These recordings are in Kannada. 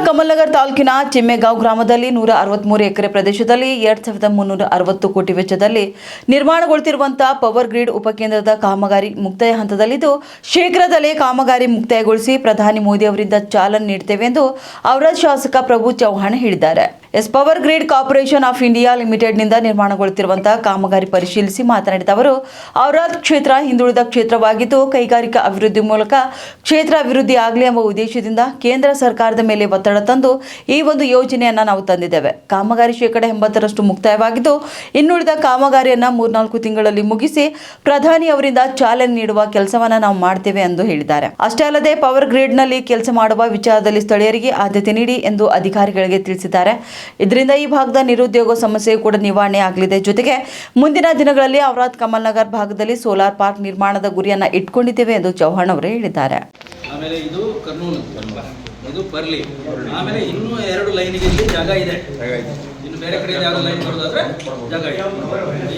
ಕಮಲನಗರ ತಾಲೂಕಿನ ಚಿಮ್ಮೆಗಾಂವ್ ಗ್ರಾಮದಲ್ಲಿ 163 ಎಕರೆ ಪ್ರದೇಶದಲ್ಲಿ 2360 ಕೋಟಿ ವೆಚ್ಚದಲ್ಲಿ ನಿರ್ಮಾಣಗೊಳ್ಳುತ್ತಿರುವಂತಹ ಪವರ್ ಗ್ರಿಡ್ ಉಪಕೇಂದ್ರದ ಕಾಮಗಾರಿ ಮುಕ್ತಾಯ ಹಂತದಲ್ಲಿದ್ದು ಶೀಘ್ರದಲ್ಲೇ ಕಾಮಗಾರಿ ಮುಕ್ತಾಯಗೊಳಿಸಿ ಪ್ರಧಾನಿ ಮೋದಿ ಅವರಿಂದ ಚಾಲನೆ ನೀಡುತ್ತೇವೆ ಎಂದು ಔರಾದ್ ಶಾಸಕ ಪ್ರಭು ಚೌಹಾಣ್ ಹೇಳಿದ್ದಾರೆ. Power grid corporation of India ಲಿಮಿಟೆಡ್ನಿಂದ ನಿರ್ಮಾಣಗೊಳ್ಳುತ್ತಿರುವಂತಹ ಕಾಮಗಾರಿ ಪರಿಶೀಲಿಸಿ ಮಾತನಾಡಿದ ಅವರು, ಔರಾದ್ ಕ್ಷೇತ್ರ ಹಿಂದುಳಿದ ಕ್ಷೇತ್ರವಾಗಿದ್ದು ಕೈಗಾರಿಕಾ ಅಭಿವೃದ್ಧಿ ಮೂಲಕ ಕ್ಷೇತ್ರ ಅಭಿವೃದ್ಧಿ ಆಗಲಿ ಎಂಬ ಉದ್ದೇಶದಿಂದ ಕೇಂದ್ರ ಸರ್ಕಾರದ ಮೇಲೆ ಒತ್ತಡ ತಂದು ಈ ಒಂದು ಯೋಜನೆಯನ್ನು ನಾವು ತಂದಿದ್ದೇವೆ. ಕಾಮಗಾರಿ 80% ಮುಕ್ತಾಯವಾಗಿದ್ದು ಇನ್ನುಳಿದ ಕಾಮಗಾರಿಯನ್ನು 3-4 ತಿಂಗಳಲ್ಲಿ ಮುಗಿಸಿ ಪ್ರಧಾನಿ ಅವರಿಂದ ಚಾಲನೆ ನೀಡುವ ಕೆಲಸವನ್ನು ನಾವು ಮಾಡ್ತೇವೆ ಎಂದು ಹೇಳಿದ್ದಾರೆ. ಅಷ್ಟೇ ಅಲ್ಲದೆ ಪವರ್ ಗ್ರಿಡ್ನಲ್ಲಿ ಕೆಲಸ ಮಾಡುವ ವಿಚಾರದಲ್ಲಿ ಸ್ಥಳೀಯರಿಗೆ ಆದ್ಯತೆ ನೀಡಿ ಎಂದು ಅಧಿಕಾರಿಗಳಿಗೆ ತಿಳಿಸಿದ್ದಾರೆ. ಇದರಿಂದ ಈ ಭಾಗದ ನಿರುದ್ಯೋಗ ಸಮಸ್ಯೆ ಕೂಡ ನಿವಾರಣೆ ಆಗಲಿದೆ. ಜೊತೆಗೆ ಮುಂದಿನ ದಿನಗಳಲ್ಲಿ ಔರಾದ್ ಕಮಲನಗರ್ ಭಾಗದಲ್ಲಿ ಸೋಲಾರ್ ಪಾರ್ಕ್ ನಿರ್ಮಾಣದ ಗುರಿಯನ್ನು ಇಟ್ಕೊಂಡಿದ್ದೇವೆ ಎಂದು ಚೌಹಾಣ್ ಅವರು ಹೇಳಿದ್ದಾರೆ. ಆಮೇಲೆ ಇದು ಕರ್ನೂಲು, ಇದು ಪರ್ಲಿ, ಆಮೇಲೆ ಇನ್ನೂ 2 ಲೈನಿಗೆ ಇಲ್ಲಿ ಜಾಗ ಇದೆ. ಇನ್ನು ಬೇರೆ ಕಡೆ ಯಾವ್ದು ಲೈನ್ ಬರೋದಾದ್ರೆ ಜಾಗ ಇದೆ.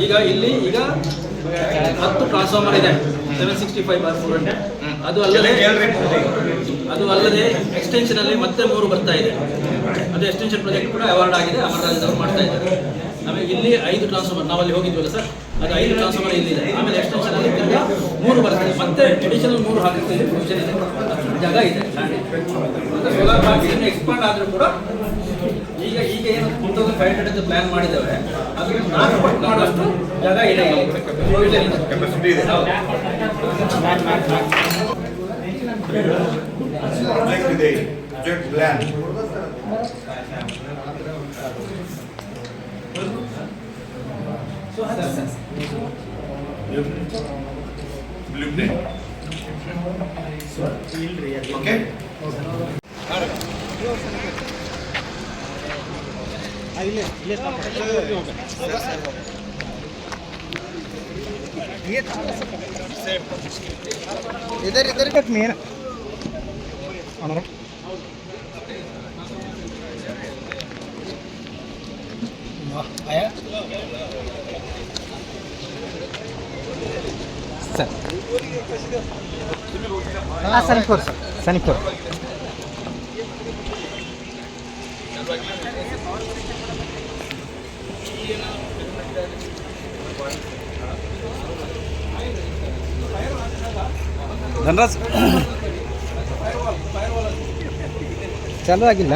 ಈಗ ಇಲ್ಲಿ 10 ಟ್ರಾನ್ಸ್ಫಾರ್ಮರ್ ಇದೆ 765/400. ಅದು ಅಲ್ಲದೆ ಎಕ್ಸ್ಟೆನ್ಷನ್ ಅಲ್ಲಿ ಮತ್ತೆ 3 ಬರ್ತಾ ಇದೆ. ಅದು ಎಕ್ಸ್ಟೆನ್ಷನ್ ಪ್ರಾಜೆಕ್ಟ್ ಕೂಡ ಅವಾರ್ಡ್ ಆಗಿದೆ, ಅಮರರಾಜ್ ಮಾಡ್ತಾ ಇದ್ದಾರೆ. ಆಮೇಲೆ ಇಲ್ಲಿ 5 ಟ್ರಾನ್ಸ್ಫಾರ್ಮರ್, ನಾವಲ್ಲಿ ಹೋಗಿದ್ವಲ್ಲ ಸರ್, ಅದು 5 ಟ್ರಾನ್ಸ್ಫಾರ್ಮರ್ ಇಲ್ಲಿದೆ. ಆಮೇಲೆ ಎಕ್ಸ್ಟೆನ್ಷನ್ ಅಲ್ಲಿ 3 ಬರ್ತದೆ, ಮತ್ತೆ ಅಡಿಷನಲ್ 3 ಹಾಕಕ್ಕೆ ಪ್ರೊವಿಷನ್ ಇದೆ, ಜಾಗ ಇದೆ. ಸೋಲಾರ್ ಪಾರ್ಕ್ ಎಕ್ಸ್ಪಾಂಡ್ ಆದರೂ ಕೂಡ ಈಗ ಏನು 2500 ಅಂತ ಪ್ಲಾನ್ ಮಾಡಿದ್ದೇವೆ, ಅದಕ್ಕೆ 4 ಪಟ್ಟು ಮಾಡೋಷ್ಟು ಜಾಗ ಇದೆ, ಕೆಪಾಸಿಟಿ ಇದೆ. इधर मेन आया सर, सनीपुर धनराज चालू ಆಗಿಲ್ಲ.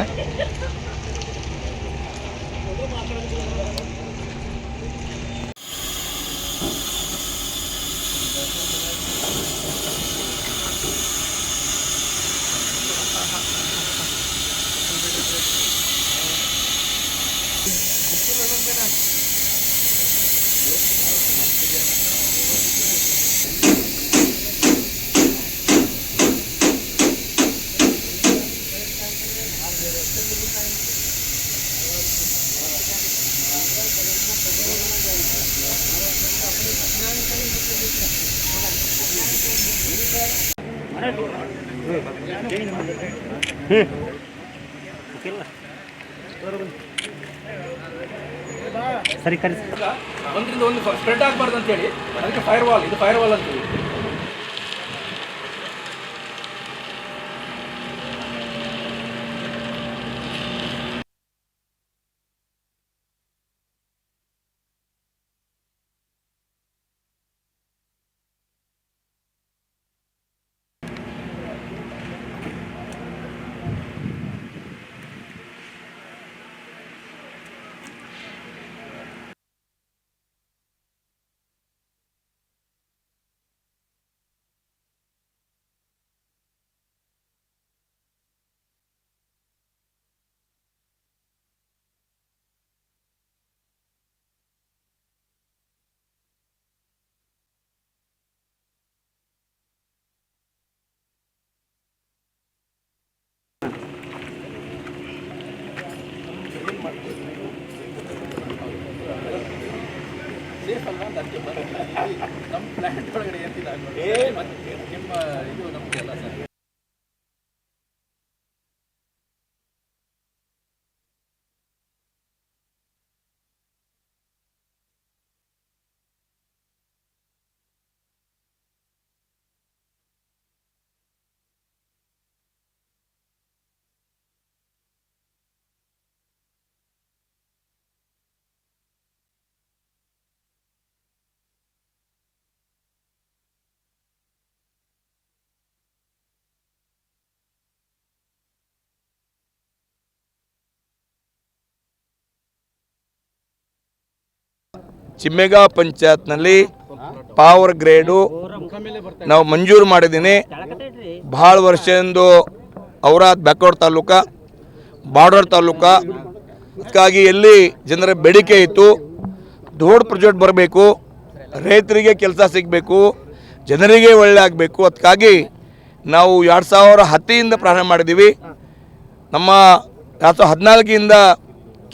ಸರಿ ಕರೆಸಿ ಒಂದರಿಂದ ಒಂದು ಸ್ಪ್ರೆಡ್ ಆಗಬಾರ್ದು ಅಂತೇಳಿ ಅದಕ್ಕೆ ಫೈರ್ ವಾಲ್, ಇದು ಫೈರ್ ವಾಲ್ ಅಂತೇಳಿ. ಸೇಫ್ ಅಲ್ಲ ಅಂತ ಅದಕ್ಕೆ ನಮ್ಮ ಪ್ಲಾಂಟ್ ಒಳಗಡೆ ಏನಿಲ್ಲ ನಿಮ್ಮ ಇದು ನಮಗೆ ಎಲ್ಲ ಸರ್. ಚಿಮ್ಮೆಗಾಂವ್ ಪಂಚಾಯತ್ನಲ್ಲಿ ಪವರ್ ಗ್ರೇಡು ನಾವು ಮಂಜೂರು ಮಾಡಿದ್ದೀನಿ. ಭಾಳ ವರ್ಷದಿಂದ ಔರಾದ್ ಬ್ಯಾಕ್ವರ್ಡ್ ತಾಲೂಕು, ಬಾರ್ಡರ್ ತಾಲೂಕು, ಅದಕ್ಕಾಗಿ ಎಲ್ಲಿ ಜನರ ಬೇಡಿಕೆ ಇತ್ತು, ದೊಡ್ಡ ಪ್ರಾಜೆಕ್ಟ್ ಬರಬೇಕು, ರೈತರಿಗೆ ಕೆಲಸ ಸಿಗಬೇಕು, ಜನರಿಗೆ ಒಳ್ಳೆ ಆಗಬೇಕು. ಅದಕ್ಕಾಗಿ ನಾವು 2010 ಪ್ರಾರಂಭ ಮಾಡಿದ್ದೀವಿ. ನಮ್ಮ 2014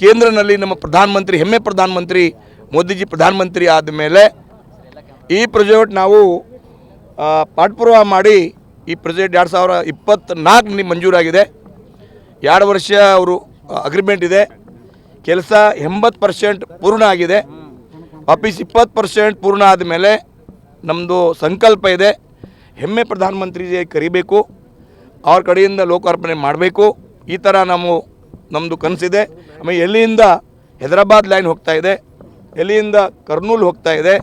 ಕೇಂದ್ರನಲ್ಲಿ ನಮ್ಮ ಪ್ರಧಾನಮಂತ್ರಿ, ಹೆಮ್ಮೆ ಪ್ರಧಾನಮಂತ್ರಿ ಮೋದಿಜಿ ಪ್ರಧಾನಮಂತ್ರಿ ಆದಮೇಲೆ ಈ ಪ್ರಾಜೆಕ್ಟ್ ನಾವು ಪಾಠಪೂರ್ವ ಮಾಡಿ ಈ ಪ್ರಾಜೆಕ್ಟ್ 2024 ಮಂಜೂರಾಗಿದೆ. 2 ವರ್ಷ ಅವರು ಅಗ್ರಿಮೆಂಟ್ ಇದೆ. ಕೆಲಸ 80% ಪೂರ್ಣ ಆಗಿದೆ. ವಾಪಸ್ 20% ಪೂರ್ಣ ಆದಮೇಲೆ ನಮ್ಮದು ಸಂಕಲ್ಪ ಇದೆ, ಹೆಮ್ಮೆ ಪ್ರಧಾನಮಂತ್ರಿಗೆ ಕರಿಬೇಕು, ಅವ್ರ ಕಡೆಯಿಂದ ಲೋಕಾರ್ಪಣೆ ಮಾಡಬೇಕು. ಈ ಥರ ನಮ್ಮದು ಕನಸಿದೆ. ಆಮೇಲೆ ಎಲ್ಲಿಂದ ಹೈದರಾಬಾದ್ ಲೈನ್ ಹೋಗ್ತಾ ಇದೆ, ಎಲ್ಲಿಂದ ಕರ್ನೂಲ್ ಹೋಗ್ತಾ ಇದೆ,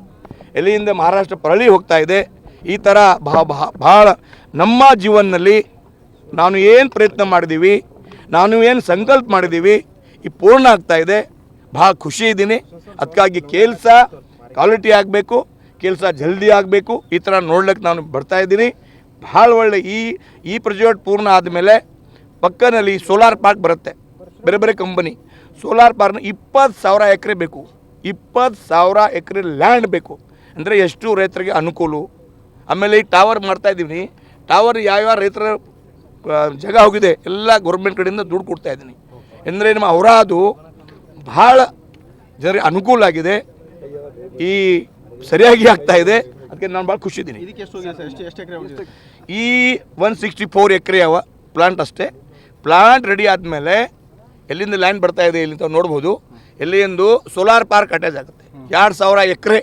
ಎಲ್ಲಿಂದ ಮಹಾರಾಷ್ಟ್ರ ಪರಳಿ ಹೋಗ್ತಾ ಇದೆ. ಈ ಥರ ಭಾಳ ನಮ್ಮ ಜೀವನದಲ್ಲಿ ನಾನು ಏನು ಪ್ರಯತ್ನ ಮಾಡಿದ್ದೀವಿ, ನಾನು ಏನು ಸಂಕಲ್ಪ ಮಾಡಿದ್ದೀವಿ, ಈ ಪೂರ್ಣ ಆಗ್ತಾ ಇದೆ. ಭಾಳ ಖುಷಿ ಇದ್ದೀನಿ. ಅದಕ್ಕಾಗಿ ಕೆಲಸ ಕ್ವಾಲಿಟಿ ಆಗಬೇಕು, ಕೆಲಸ ಜಲ್ದಿ ಆಗಬೇಕು. ಈ ಥರ ನೋಡ್ಲಿಕ್ಕೆ ನಾನು ಬರ್ತಾಯಿದ್ದೀನಿ. ಭಾಳ ಒಳ್ಳೆ ಈ ಪ್ರಾಜೆಕ್ಟ್ ಪೂರ್ಣ ಆದಮೇಲೆ ಪಕ್ಕದಲ್ಲಿ ಸೋಲಾರ್ ಪಾರ್ಕ್ ಬರುತ್ತೆ, ಬೇರೆ ಬೇರೆ ಕಂಪನಿ. ಸೋಲಾರ್ ಪಾರ್ಕ್ನ 20,000 ಎಕರೆ ಬೇಕು, 20,000 ಎಕರೆ ಲ್ಯಾಂಡ್ ಬೇಕು. ಅಂದರೆ ಎಷ್ಟು ರೈತರಿಗೆ ಅನುಕೂಲ. ಆಮೇಲೆ ಈ ಟವರ್ ಮಾಡ್ತಾಯಿದ್ದೀನಿ. ಟವರ್ ಯಾವ್ಯಾವ ರೈತರ ಜಾಗ ಹೋಗಿದೆ ಎಲ್ಲ ಗೌರ್ಮೆಂಟ್ ಕಡೆಯಿಂದ ದುಡ್ಡು ಕೊಡ್ತಾಯಿದ್ದೀನಿ. ಅಂದರೆ ನಮ್ಮ ಔರಾದು ಭಾಳ ಜನರಿಗೆ ಅನುಕೂಲ ಆಗಿದೆ, ಈ ಸರಿಯಾಗಿ ಆಗ್ತಾ ಇದೆ. ಅದಕ್ಕೆ ನಾನು ಭಾಳ ಖುಷಿ ಇದ್ದೀನಿ. ಈ 164 ಎಕರೆ ಅವ ಪ್ಲಾಂಟ್ ಅಷ್ಟೇ. ಪ್ಲಾಂಟ್ ರೆಡಿ ಆದಮೇಲೆ ಎಲ್ಲಿಂದ ಲೈನ್ ಬರ್ತಾ ಇದೆ ಇಲ್ಲಿ ನೋಡ್ಬೋದು. ಎಲ್ಲಿಂದು ಸೋಲಾರ್ ಪಾರ್ಕ್ ಅಟ್ಯಾಚ್ ಆಗುತ್ತೆ. 2,000 ಎಕರೆ,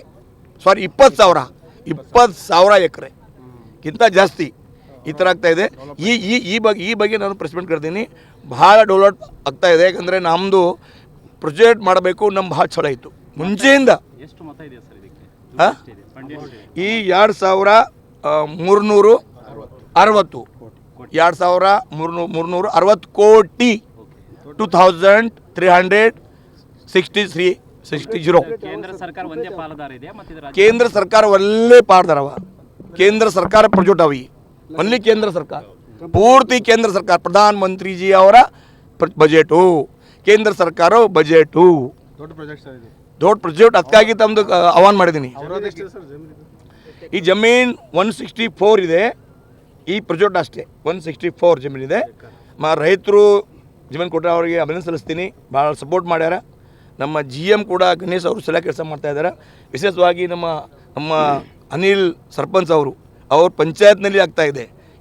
ಸಾರಿ 20,000 ಎಕರೆಗಿಂತ ಜಾಸ್ತಿ ಈ ಥರ ಆಗ್ತಾ ಇದೆ. ಈ ಬಗ್ಗೆ ನಾನು ಪ್ರೆಸ್ ಮೀಟ್ ಕರ್ತೀನಿ. ಭಾಳ ಡೆವಲಪ್ ಆಗ್ತಾ ಇದೆ. ಯಾಕಂದರೆ ನಮ್ಮದು ಪ್ರೊಜೆಕ್ಟ್ ಮಾಡಬೇಕು ನಮ್ಮ ಭಾಳ ಛಲ ಇತ್ತು ಮುಂಚೆಯಿಂದ. ಹಾಂ, ಈ 2,360 2,360 ಕೋಟಿ 2,360 ಕೇಂದ್ರ ಸರ್ಕಾರ ಒಳ್ಳೆ ಪಾಲ್ದಾರವ. ಕೇಂದ್ರ ಸರ್ಕಾರ ಪ್ರಾಜೆಕ್ಟ್ ಅವ. ಒನ್ಲಿ ಕೇಂದ್ರ ಸರ್ಕಾರ, ಪೂರ್ತಿ ಕೇಂದ್ರ ಸರ್ಕಾರ, ಪ್ರಧಾನ ಮಂತ್ರಿಜಿ ಅವರ ಬಜೆಟು, ಕೇಂದ್ರ ಸರ್ಕಾರ ಬಜೆಟು, ದೊಡ್ಡ ಪ್ರಾಜೆಕ್ಟ್. ಅದಕ್ಕಾಗಿ ತಮ್ಮದು ಆಹ್ವಾನ ಮಾಡಿದ್ದೀನಿ. ಈ ಜಮೀನು 164 ಇದೆ. ಈ ಪ್ರಾಜೆಕ್ಟ್ ಅಷ್ಟೇ 164 ಜಮೀನಿದೆ. ರೈತರು ಜಮೀನು ಕೊಟ್ಟರೆ ಅವರಿಗೆ ಅಭಿನಂದನೆ ಸಲ್ಲಿಸ್ತೀನಿ. ಭಾಳ ಸಪೋರ್ಟ್ ಮಾಡ್ಯಾರ. ನಮ್ಮ GM ಕೂಡ ಗಣೇಶ್ ಅವರು ಸಲ ಕೆಲಸ ಮಾಡ್ತಾಯಿದ್ದಾರೆ. ವಿಶೇಷವಾಗಿ ನಮ್ಮ ಅನಿಲ್ ಸರ್ಪಂಚ್ ಅವರು ಪಂಚಾಯತ್ನಲ್ಲಿ ಆಗ್ತಾಯಿದೆ.